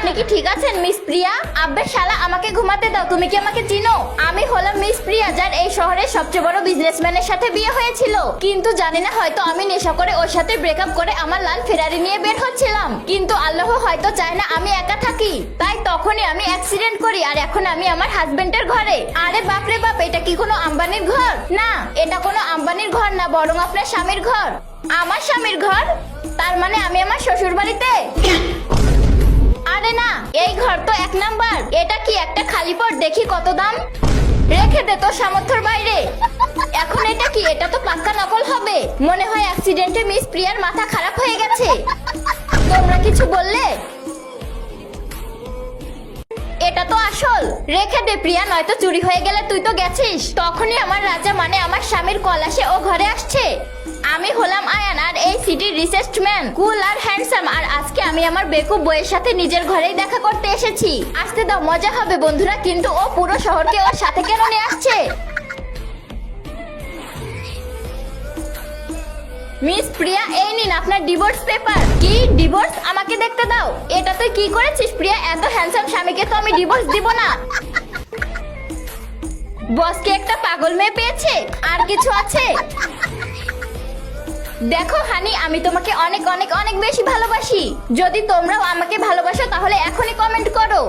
আপনি কি ঠিক আছেন মিস প্রিয়া? আব্বে শালা আমাকে ঘুমাতে দাও। তুমি কি আমাকে চিনো? আমি হলাম মিস প্রিয়া, যার এই শহরের সবচেয়ে বড় বিজনেসম্যানের সাথে বিয়ে হয়েছিল। কিন্তু জানি না, হয়তো আমি নেশা করে ওর সাথে ব্রেকআপ করে আমার লাল ফেরারি নিয়ে বের হচ্ছিলাম। কিন্তু আল্লাহ হয়তো চায় না আমি একা থাকি, তাই তখনই আমি অ্যাক্সিডেন্ট করি আর এখন আমি আমার হাজবেন্ডের ঘরে। আরে বাপরে বাপ, এটা কি কোনো আম্বানির ঘর? না, এটা কোনো আম্বানির ঘর না, বরং আপনার স্বামীর ঘর। আমার স্বামীর ঘর? তার মানে আমি আমার শ্বশুর বাড়িতে? আরে না, এই ঘর তো 1 নাম্বার। এটা কি একটা খালি পট? দেখি কত দাম। রেখে দে, তোর সামর্থ্যের বাইরে। এখন এটা কি? এটা তো পাক্কা নকল হবে। মনে হয় অ্যাক্সিডেন্টে মিস প্রিয়ার মাথা খারাপ হয়ে গেছে। তোমরা কিছু বললে? এটা তো আসল। রেখে দে প্রিয়া, নয়তো চুরি হয়ে গেলে তুই তো গেছিস। তখনই আমার রাজা মানে আমার স্বামীর কল আসে, ও ঘরে আসছে। আমি হলাম আয়ান আর এই সিটির রিচেস্ট ম্যান, কুল আর হ্যান্ডসাম। আর আজকে আমি আমার বেকুব বইয়ের সাথে নিজের ঘরেই দেখা করতে এসেছি। আসতে দাও, মজা হবে বন্ধুরা। কিন্তু ও পুরো শহরকে ওর সাথে কেন নিয়ে আসছে? মিস প্রিয়া, এই নিন আপনার ডিভোর্স পেপার। কি ডিভোর্স? আমাকে দেখতে দাও। এটা তুই কি করেছিস প্রিয়া? এত হ্যান্ডসাম স্বামীকে তো আমি ডিভোর্স দিব না। বসকে একটা পাগল মেয়ে পেয়েছে। আর কিছু আছে? দেখো হানি, আমি তোমাকে অনেক অনেক অনেক বেশি ভালোবাসি। যদি তোমরাও আমাকে ভালোবাসো তাহলে এখনই কমেন্ট করো।